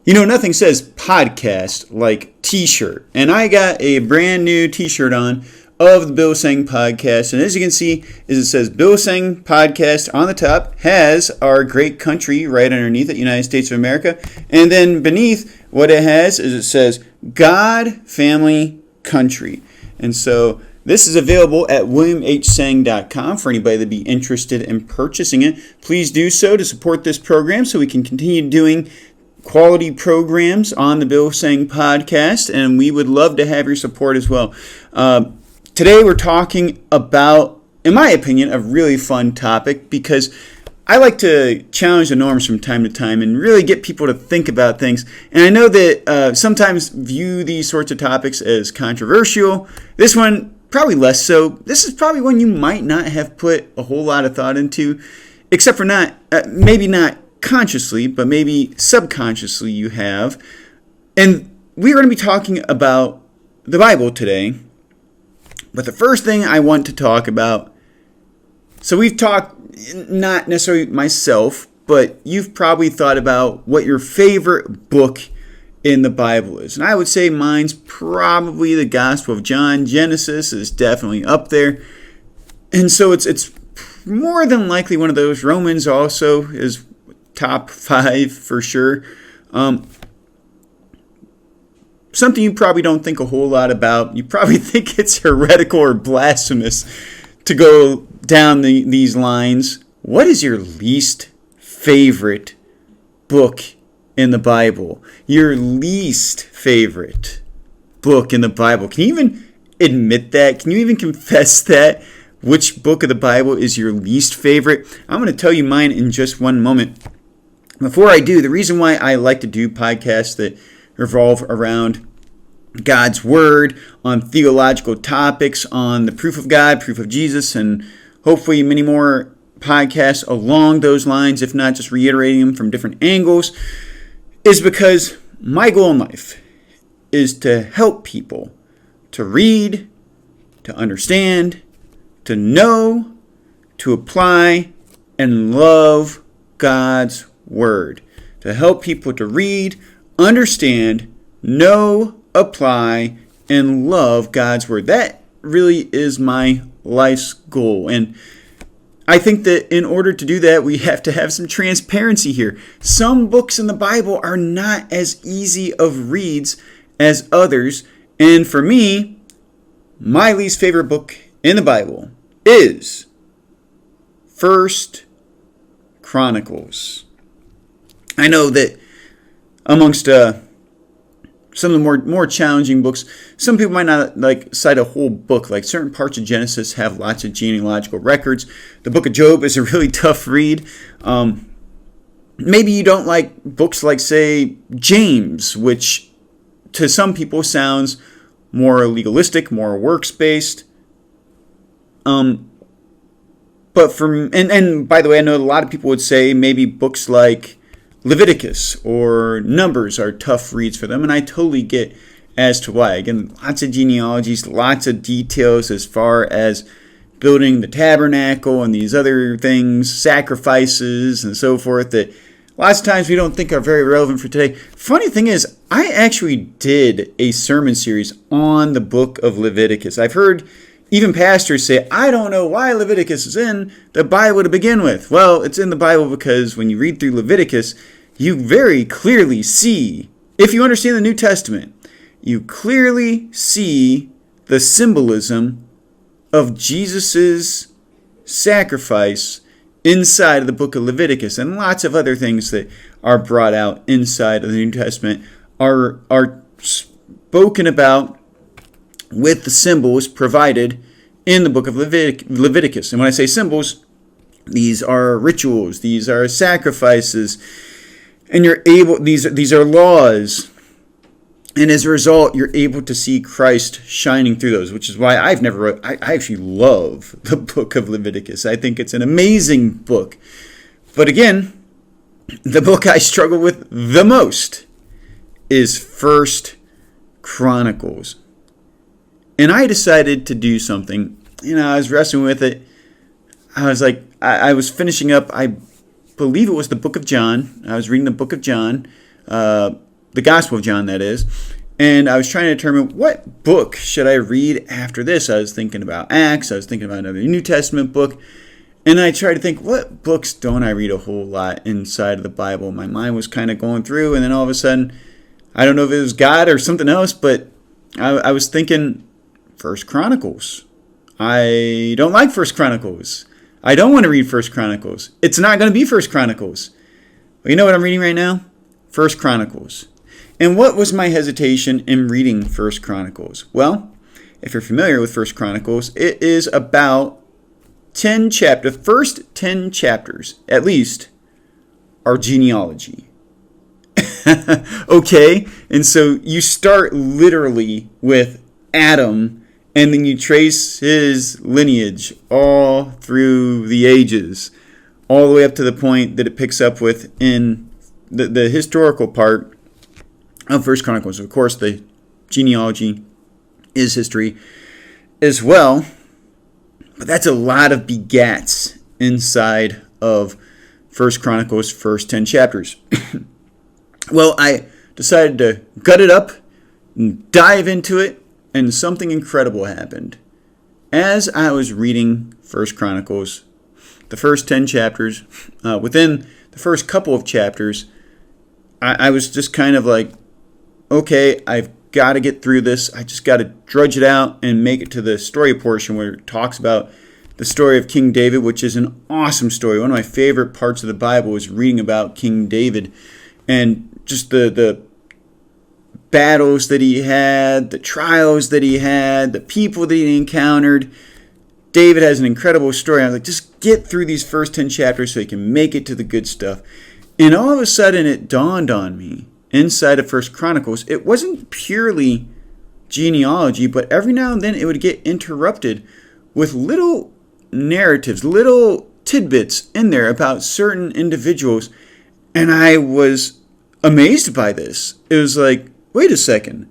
Nothing says podcast like t-shirt. And I got a brand new t-shirt on of the Bill Sang Podcast. And as you can see, it says Bill Sang Podcast on the top, has our great country right underneath it, United States of America. And then beneath, what it has is it says God, Family, Country. And so this is available at williamhsang.com for anybody that be interested in purchasing it. Please do so to support this program so we can continue doing quality programs on the Bill Sang Podcast, and we would love to have your support as well. Today we're talking about, in my opinion, a really fun topic because I like to challenge the norms from time to time and really get people to think about things. And I know that sometimes view these sorts of topics as controversial. This one, probably less so. This is probably one you might not have put a whole lot of thought into, except for maybe not consciously, but maybe subconsciously you have. And we're going to be talking about the Bible today. But the first thing I want to talk about, so we've talked, not necessarily myself, but you've probably thought about what your favorite book in the Bible is. And I would say mine's probably the Gospel of John. Genesis is definitely up there. And so it's more than likely one of those. Romans also is top 5 for sure. Something you probably don't think a whole lot about. You probably think it's heretical or blasphemous to go down these lines. What is your least favorite book in the Bible? Your least favorite book in the Bible. Can you even admit that? Can you even confess that? Which book of the Bible is your least favorite? I'm going to tell you mine in just one moment. Before I do, the reason why I like to do podcasts that revolve around God's Word, on theological topics, on the proof of God, proof of Jesus, and hopefully many more podcasts along those lines, if not just reiterating them from different angles, is because my goal in life is to help people to read, to understand, to know, to apply, and love God's Word. To help people to read, understand, know, apply, and love God's Word. That really is my life's goal. And I think that in order to do that, we have to have some transparency here. Some books in the Bible are not as easy of reads as others. And for me, my least favorite book in the Bible is 1 Chronicles. I know that amongst some of the more challenging books, some people might not cite a whole book. Like certain parts of Genesis have lots of genealogical records. The book of Job is a really tough read. Maybe you don't like books like, say, James, which to some people sounds more legalistic, more works-based. But and by the way, I know a lot of people would say maybe books like Leviticus or Numbers are tough reads for them, and I totally get as to why. Again, lots of genealogies, lots of details as far as building the tabernacle and these other things, sacrifices and so forth, that lots of times we don't think are very relevant for today. Funny thing is, I actually did a sermon series on the book of Leviticus. I've heard even pastors say, I don't know why Leviticus is in the Bible to begin with. Well, it's in the Bible because when you read through Leviticus, you very clearly see, if you understand the New Testament, you clearly see the symbolism of Jesus' sacrifice inside of the book of Leviticus. And lots of other things that are brought out inside of the New Testament are spoken about with the symbols provided in the book of Leviticus. And when I say symbols, these are rituals, these are sacrifices, and these are laws. And as a result, you're able to see Christ shining through those, which is why I actually love the book of Leviticus. I think it's an amazing book. But again, the book I struggle with the most is 1 Chronicles. And I decided to do something. I was wrestling with it. I was like, I was finishing up, I believe it was the book of John. I was reading the book of John. the Gospel of John, that is. And I was trying to determine what book should I read after this. I was thinking about Acts. I was thinking about another New Testament book. And I tried to think, what books don't I read a whole lot inside of the Bible? My mind was kind of going through, and then all of a sudden, I don't know if it was God or something else, but I was thinking First Chronicles. I don't like First Chronicles. I don't want to read First Chronicles. It's not going to be First Chronicles. Well, you know what I'm reading right now? First Chronicles. And what was my hesitation in reading First Chronicles? Well, if you're familiar with First Chronicles, it is about 10 chapters. The first 10 chapters, at least, are genealogy. Okay? And so you start literally with Adam, and then you trace his lineage all through the ages, all the way up to the point that it picks up with in the historical part of First Chronicles. Of course, the genealogy is history as well, but that's a lot of begats inside of First Chronicles' first 10 chapters. Well, I decided to gut it up and dive into it, and something incredible happened. As I was reading First Chronicles, the first 10 chapters, within the first couple of chapters, I was just kind of like, okay, I've got to get through this. I just got to drudge it out and make it to the story portion where it talks about the story of King David, which is an awesome story. One of my favorite parts of the Bible is reading about King David and just the battles that he had, the trials that he had, the people that he encountered. David has an incredible story. I was like, just get through these first 10 chapters so you can make it to the good stuff. And all of a sudden it dawned on me, inside of First Chronicles, it wasn't purely genealogy, but every now and then it would get interrupted with little narratives, little tidbits in there about certain individuals. And I was amazed by this. It was like, wait a second.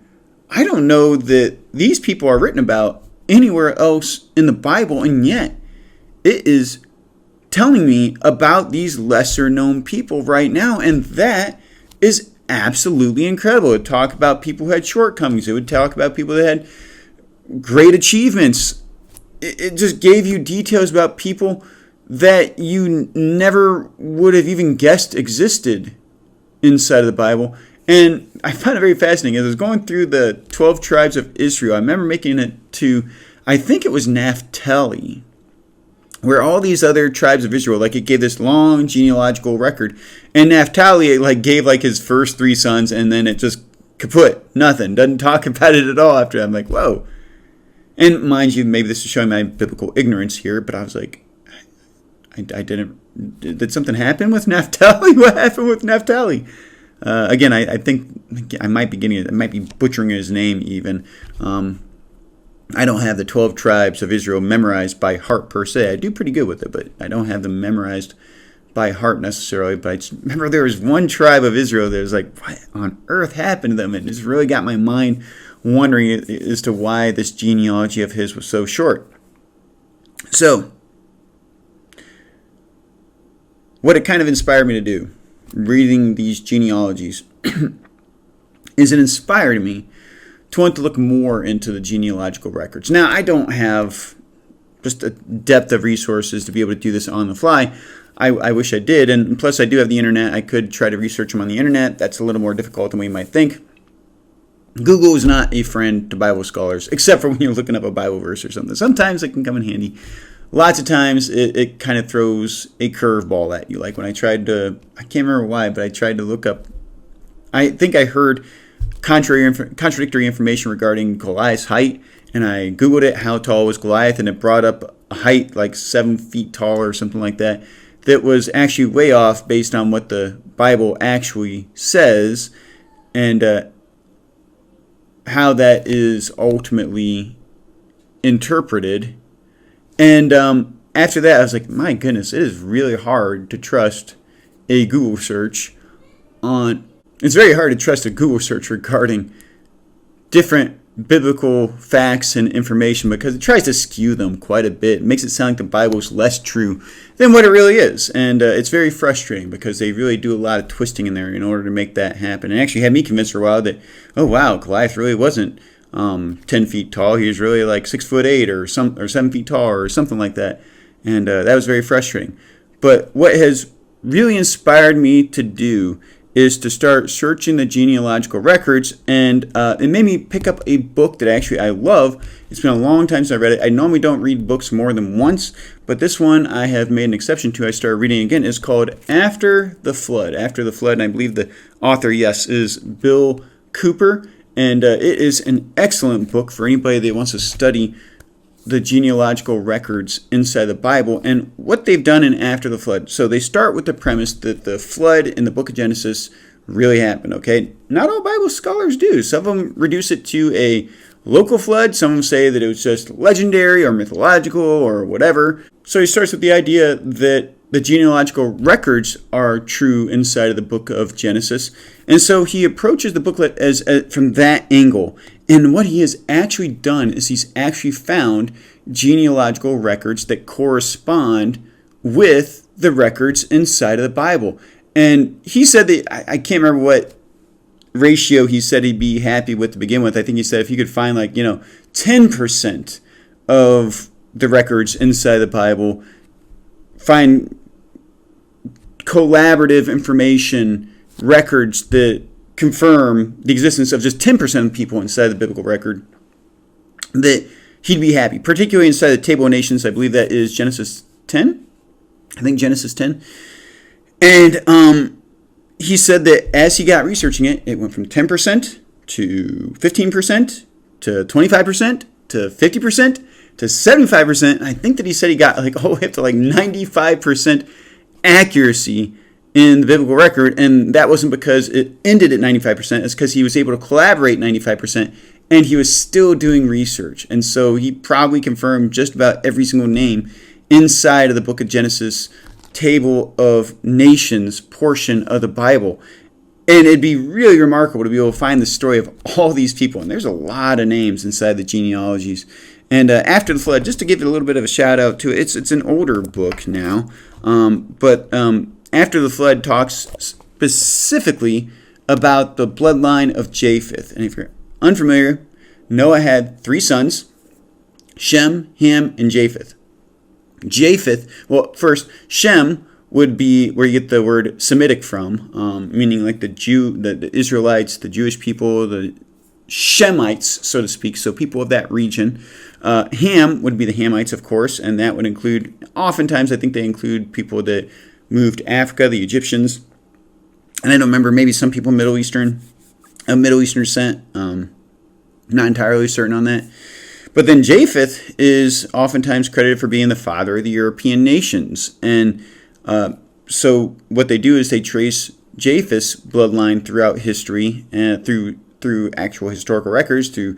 I don't know that these people are written about anywhere else in the Bible, and yet it is telling me about these lesser known people right now, and that is absolutely incredible. It would talk about people who had shortcomings. It would talk about people that had great achievements. It just gave you details about people that you never would have even guessed existed inside of the Bible. And I found it very fascinating. As I was going through the 12 tribes of Israel, I remember making it to, I think it was Naphtali, where all these other tribes of Israel, like it gave this long genealogical record. And Naphtali, it gave his first 3 sons, and then it just kaput, nothing. Doesn't talk about it at all after that. I'm like, whoa. And mind you, maybe this is showing my biblical ignorance here, but I was like, did something happen with Naphtali? What happened with Naphtali? Again, I think I might be butchering his name even. I don't have the 12 tribes of Israel memorized by heart per se. I do pretty good with it, but I don't have them memorized by heart necessarily. But I just remember there was one tribe of Israel that was like, what on earth happened to them? And it's really got my mind wondering as to why this genealogy of his was so short. So, what it kind of inspired me to do, reading these genealogies, is it inspired me to want to look more into the genealogical records. Now, I don't have just a depth of resources to be able to do this on the fly. I wish I did, and plus I do have the internet. I could try to research them on the internet. That's a little more difficult than we might think. Google is not a friend to Bible scholars, except for when you're looking up a Bible verse or something. Sometimes it can come in handy. Lots of times it kind of throws a curveball at you. Like when I tried to, I can't remember why, but I tried to look up, I think I heard contradictory information regarding Goliath's height, and I Googled it, how tall was Goliath, and it brought up a height like 7 feet tall or something like that, that was actually way off based on what the Bible actually says, and how that is ultimately interpreted. And after that, I was like, my goodness, it is really hard to trust a Google search on... It's very hard to trust a Google search regarding different biblical facts and information because it tries to skew them quite a bit. It makes it sound like the Bible is less true than what it really is. And it's very frustrating because they really do a lot of twisting in there in order to make that happen. And actually had me convinced for a while that, oh wow, Goliath really wasn't 10 feet tall. He was really like 6'8" or 7 feet tall or something like that. And that was very frustrating. But what has really inspired me to do is to start searching the genealogical records, and it made me pick up a book that actually I love. It's been a long time since I read it. I normally don't read books more than once, but this one I have made an exception to. I started reading again. It's called After the Flood. After the Flood, and I believe the author, yes, is Bill Cooper, and it is an excellent book for anybody that wants to study the genealogical records inside the Bible and what they've done in After the Flood. So they start with the premise that the flood in the book of Genesis really happened, okay? Not all Bible scholars do. Some of them reduce it to a local flood. Some of them say that it was just legendary or mythological or whatever. So he starts with the idea that the genealogical records are true inside of the book of Genesis. And so he approaches the booklet as from that angle. And what he has actually done is he's actually found genealogical records that correspond with the records inside of the Bible. And he said that, I can't remember what ratio he said he'd be happy with to begin with. I think he said if you could find 10% of the records inside the Bible, find collaborative information records that confirm the existence of just 10% of people inside the biblical record, that he'd be happy, particularly inside the Table of Nations. I believe that is Genesis 10. I think Genesis 10. And he said that as he got researching it, it went from 10% to 15% to 25% to 50% to 75%. I think that he said he got all the way up to 95% accuracy in the biblical record, and that wasn't because it ended at 95%. It's because he was able to collaborate 95%, and he was still doing research. And so he probably confirmed just about every single name inside of the book of Genesis Table of Nations portion of the Bible. And it'd be really remarkable to be able to find the story of all these people. And there's a lot of names inside the genealogies. And After the Flood, just to give it a little bit of a shout out to it, it's an older book now, but After the Flood talks specifically about the bloodline of Japheth. And if you're unfamiliar, Noah had 3 sons, Shem, Ham, and Japheth. Japheth, well, first, Shem would be where you get the word Semitic from, meaning the Israelites, the Jewish people, the Shemites, so to speak, so people of that region. Ham would be the Hamites, of course, and that would include, oftentimes I think they include people that moved to Africa, the Egyptians, and I don't remember, maybe some people Middle Eastern descent. Not entirely certain on that. But then Japheth is oftentimes credited for being the father of the European nations. And so what they do is they trace Japheth's bloodline throughout history, and through actual historical records, through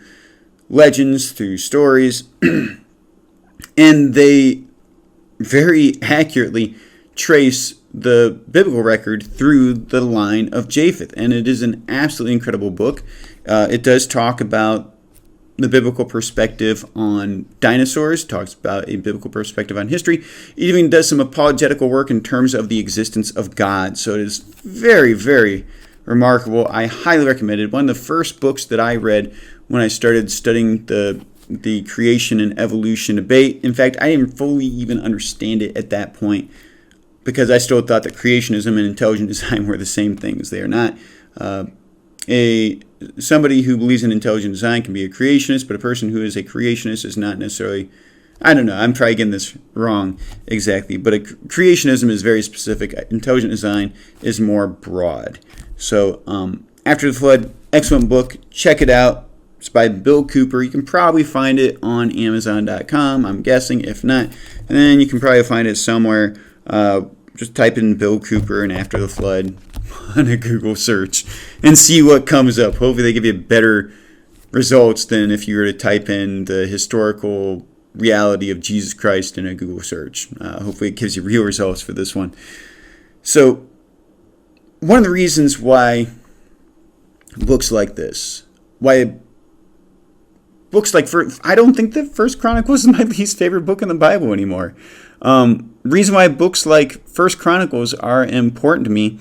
legends, through stories, and they very accurately trace the biblical record through the line of Japheth. And it is an absolutely incredible book. It does talk about the biblical perspective on dinosaurs, talks about a biblical perspective on history. It even does some apologetical work in terms of the existence of God. So it is very, very remarkable. I highly recommend it. One of the first books that I read when I started studying the creation and evolution debate. In fact, I didn't fully even understand it at that point, because I still thought that creationism and intelligent design were the same things. They are not. Somebody who believes in intelligent design can be a creationist, but a person who is a creationist is not necessarily, I don't know, I'm probably getting this wrong exactly, but creationism is very specific. Intelligent design is more broad. So After the Flood, excellent book. Check it out. It's by Bill Cooper. You can probably find it on Amazon.com, I'm guessing. If not, and then you can probably find it somewhere. Just type in Bill Cooper and After the Flood on a Google search and see what comes up. Hopefully they give you better results than if you were to type in the historical reality of Jesus Christ in a Google search. Hopefully it gives you real results for this one. So one of the reasons why books like this, why books like I don't think that First Chronicles is my least favorite book in the Bible anymore. Reason why books like First Chronicles are important to me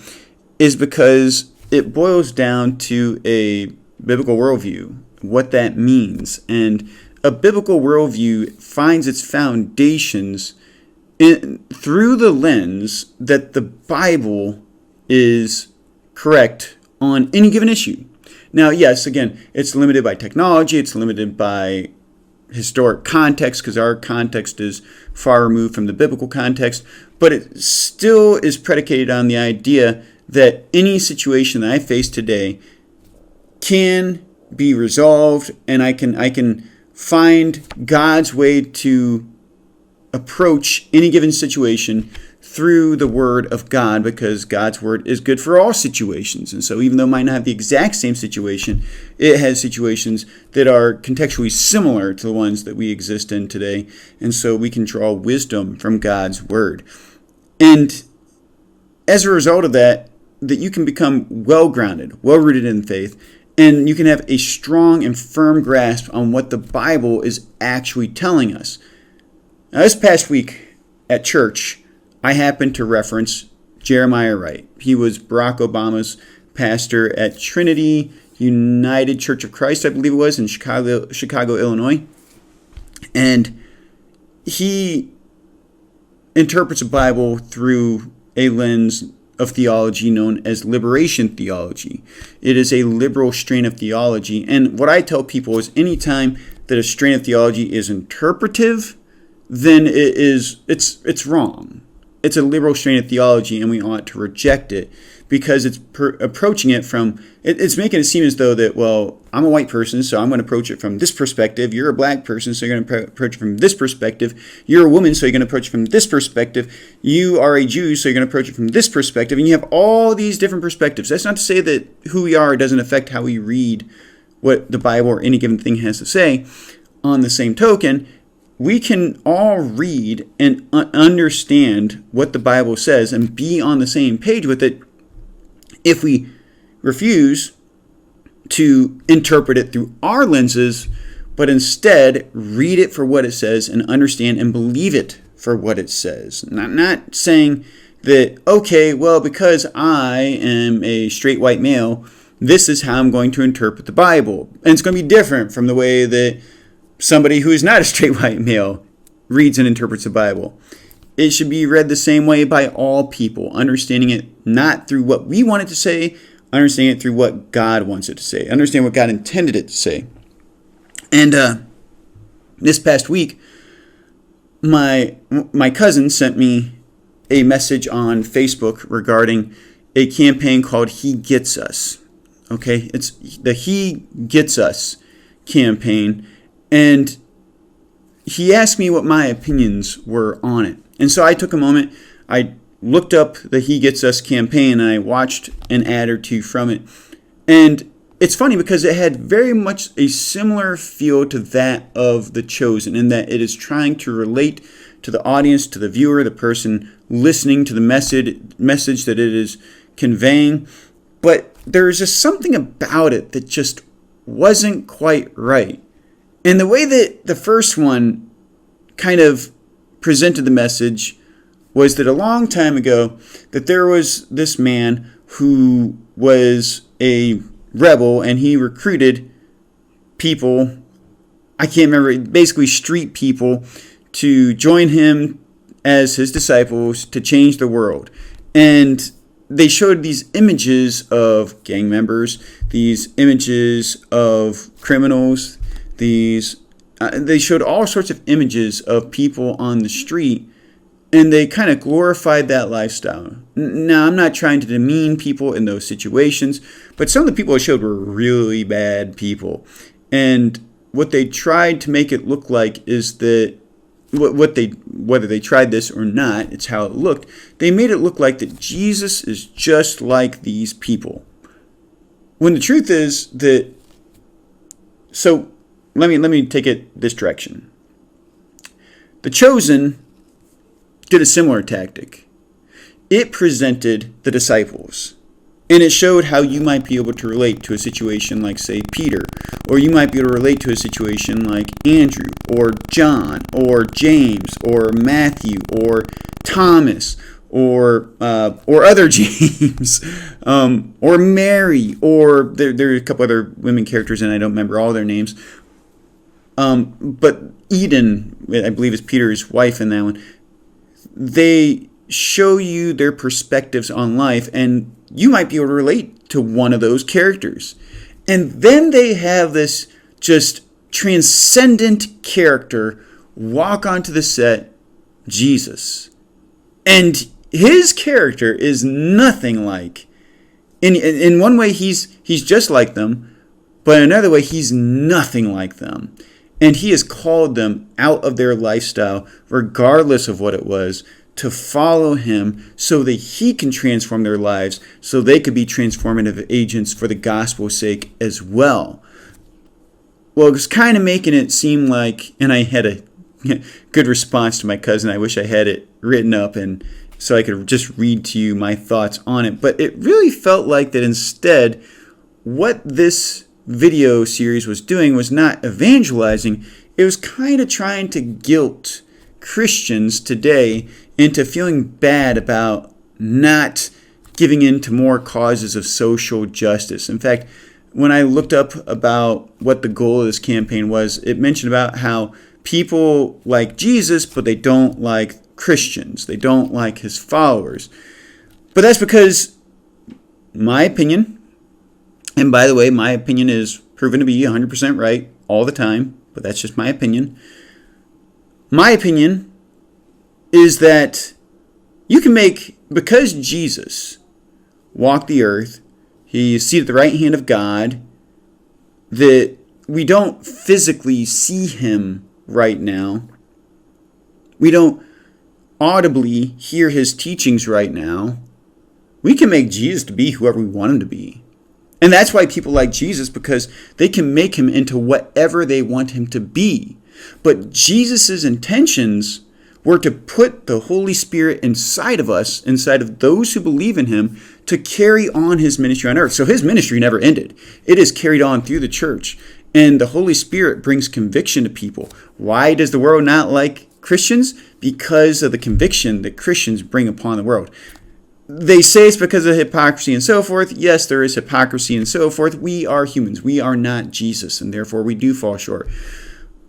is because it boils down to a biblical worldview, what that means. And a biblical worldview finds its foundations through the lens that the Bible is correct on any given issue. Now, yes, again, it's limited by technology, it's limited by historic context, because our context is far removed from the biblical context, but it still is predicated on the idea that any situation that I face today can be resolved, and I can find God's way to approach any given situation through the Word of God, because God's Word is good for all situations. And so even though it might not have the exact same situation, it has situations that are contextually similar to the ones that we exist in today. And so we can draw wisdom from God's Word. And as a result of that you can become well-grounded, well-rooted in faith, and you can have a strong and firm grasp on what the Bible is actually telling us. Now, this past week at church, I happened to reference Jeremiah Wright. He was Barack Obama's pastor at Trinity United Church of Christ, I believe it was, in Chicago, Illinois. And he interprets the Bible through a lens of theology known as liberation theology. It is a liberal strain of theology. And what I tell people is anytime that a strain of theology is interpretive, then it's wrong. It's a liberal strain of theology, and we ought to reject it because it's approaching it from, it's making it seem as though that, well, I'm a white person, so I'm going to approach it from this perspective. You're a black person, so you're going to approach it from this perspective. You're a woman, so you're going to approach it from this perspective. You are a Jew, so you're going to approach it from this perspective. And you have all these different perspectives. That's not to say that who we are doesn't affect how we read what the Bible or any given thing has to say. On the same token, we can all read and understand what the Bible says and be on the same page with it if we refuse to interpret it through our lenses, but instead read it for what it says and understand and believe it for what it says. Not saying that, okay, well, because I am a straight white male, this is how I'm going to interpret the Bible. And it's going to be different from the way that somebody who is not a straight white male reads and interprets the Bible. It should be read the same way by all people, understanding it not through what we want it to say, understanding it through what God wants it to say, understand what God intended it to say. And this past week, my cousin sent me a message on Facebook regarding a campaign called He Gets Us. Okay, it's the He Gets Us campaign. And he asked me what my opinions were on it. And so I took a moment, I looked up the He Gets Us campaign, and I watched an ad or two from it. And it's funny because it had very much a similar feel to that of The Chosen, in that it is trying to relate to the audience, to the viewer, the person listening to the message that it is conveying. But there's just something about it that just wasn't quite right. And the way that the first one kind of presented the message was that a long time ago that there was this man who was a rebel, and he recruited people, I can't remember, basically street people, to join him as his disciples to change the world. And they showed these images of gang members, these images of criminals, they showed all sorts of images of people on the street, and they kind of glorified that lifestyle. Now, I'm not trying to demean people in those situations, but some of the people I showed were really bad people. And what they tried to make it look like is that whether they tried this or not, it's how it looked. They made it look like that Jesus is just like these people. When the truth is that, so let me take it this direction. The Chosen did a similar tactic. It presented the disciples And it showed how you might be able to relate to a situation like, say, Peter, or you might be able to relate to a situation like Andrew, or John, or James, or Matthew, or Thomas, or other James, or Mary, or there are a couple other women characters, and I don't remember all their names. But Eden, I believe, is Peter's wife in that one. They show you their perspectives on life, and you might be able to relate to one of those characters. And then they have this just transcendent character walk onto the set, Jesus. And his character is nothing like, in one way he's just like them, but in another way he's nothing like them. And he has called them out of their lifestyle, regardless of what it was, to follow him so that he can transform their lives, so they could be transformative agents for the gospel's sake as well. Well, it was kind of making it seem like, and I had a good response to my cousin. I wish I had it written up and so I could just read to you my thoughts on it. But it really felt like that instead, what this video series was doing was not evangelizing. It was kind of trying to guilt Christians today into feeling bad about not giving in to more causes of social justice. In fact, when I looked up about what the goal of this campaign was, it mentioned about how people like Jesus, but they don't like Christians. They don't like his followers. But that's because, my opinion, and by the way, my opinion is proven to be 100% right all the time, but that's just my opinion. My opinion is that you can make, because Jesus walked the earth, he's seated at the right hand of God, that we don't physically see him right now. We don't audibly hear his teachings right now. We can make Jesus to be whoever we want him to be. And that's why people like Jesus, because they can make him into whatever they want him to be. But Jesus' intentions were to put the Holy Spirit inside of us, inside of those who believe in him, to carry on his ministry on earth. So his ministry never ended. It is carried on through the church. And the Holy Spirit brings conviction to people. Why does the world not like Christians? Because of the conviction that Christians bring upon the world. They say it's because of hypocrisy and so forth. Yes, there is hypocrisy and so forth. We are humans. We are not Jesus, and therefore we do fall short.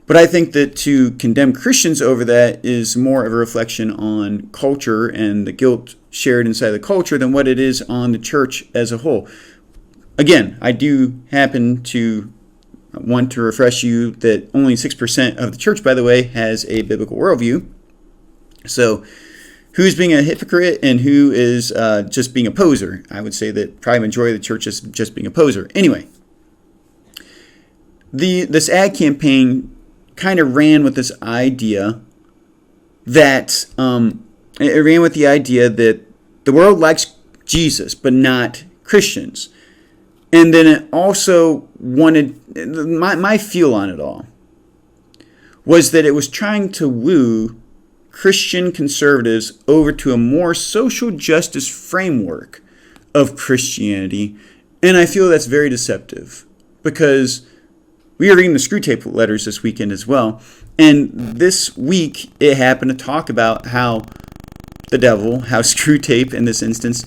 But I think that to condemn Christians over that is more of a reflection on culture and the guilt shared inside the culture than what it is on the church as a whole. Again, I do happen to want to refresh you that only 6% of the church, by the way, has a biblical worldview. So who's being a hypocrite and who is just being a poser? I would say that probably the majority of the church is just being a poser. Anyway, this ad campaign kind of ran with this idea that the world likes Jesus, but not Christians. And then it also wanted, my feel on it all was that it was trying to woo Christian conservatives over to a more social justice framework of Christianity. And I feel that's very deceptive because we are reading the Screw Tape letters this weekend as well. And this week it happened to talk about how the devil, how Screw Tape in this instance,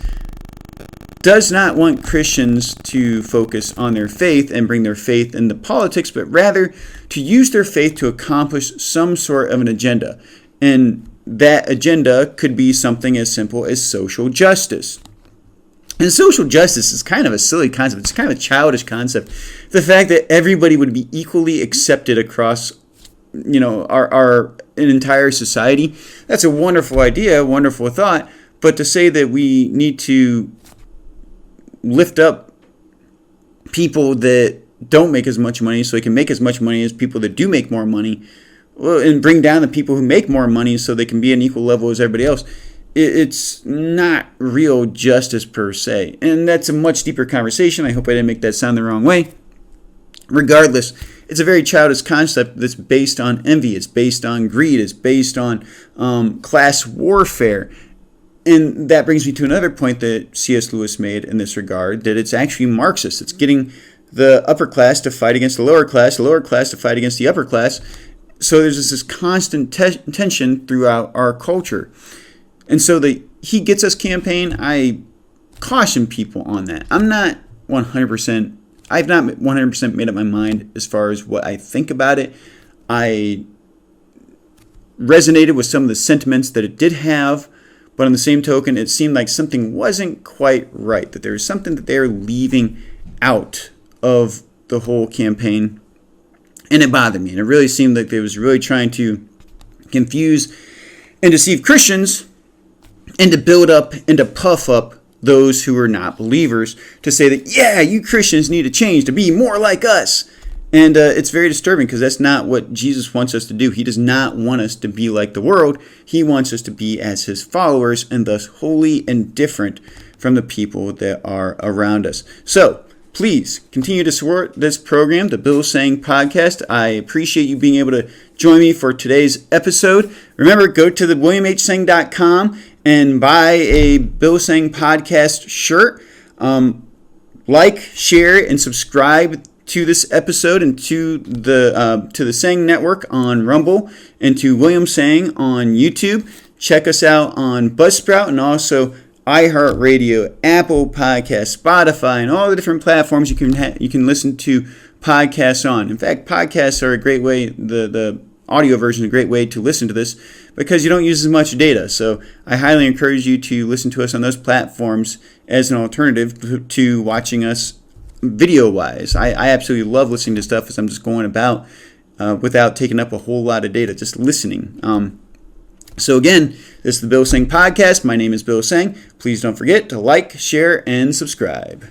does not want Christians to focus on their faith and bring their faith into politics, but rather to use their faith to accomplish some sort of an agenda. And that agenda could be something as simple as social justice. And social justice is kind of a silly concept. It's kind of a childish concept. The fact that everybody would be equally accepted across, our an entire society, that's a wonderful idea, a wonderful thought. But to say that we need to lift up people that don't make as much money so they can make as much money as people that do make more money, and bring down the people who make more money so they can be on equal level as everybody else, it's not real justice per se. And that's a much deeper conversation. I hope I didn't make that sound the wrong way. Regardless, it's a very childish concept that's based on envy. It's based on greed. It's based on class warfare. And that brings me to another point that C.S. Lewis made in this regard, that it's actually Marxist. It's getting the upper class to fight against the lower class to fight against the upper class. So there's this constant tension throughout our culture. And so the He Gets Us campaign, I caution people on that. I've not 100% made up my mind as far as what I think about it. I resonated with some of the sentiments that it did have, but on the same token, it seemed like something wasn't quite right, that there was something that they were leaving out of the whole campaign, and it bothered me. And it really seemed like they was really trying to confuse and deceive Christians, and to build up and to puff up those who are not believers, to say that, yeah, you Christians need to change to be more like us. And it's very disturbing, because that's not what Jesus wants us to do. He does not want us to be like the world. He wants us to be as his followers, and thus holy and different from the people that are around us. So please continue to support this program, the Bill Saying Podcast. I appreciate you being able to join me for today's episode. Remember, go to the WilliamHSang.com and buy a Bill Saying Podcast shirt. Like, share, and subscribe to this episode, and to the Saying Network on Rumble, and to William Saying on YouTube. Check us out on Buzzsprout, and also iHeartRadio, Apple Podcasts, Spotify, and all the different platforms you can listen to podcasts on. In fact, podcasts are a great way. The audio version is a great way to listen to this, because you don't use as much data. So I highly encourage you to listen to us on those platforms as an alternative to watching us video-wise. I absolutely love listening to stuff as I'm just going about without taking up a whole lot of data, just listening. So again, this is the Bill Saying Podcast. My name is Bill Saying. Please don't forget to like, share, and subscribe.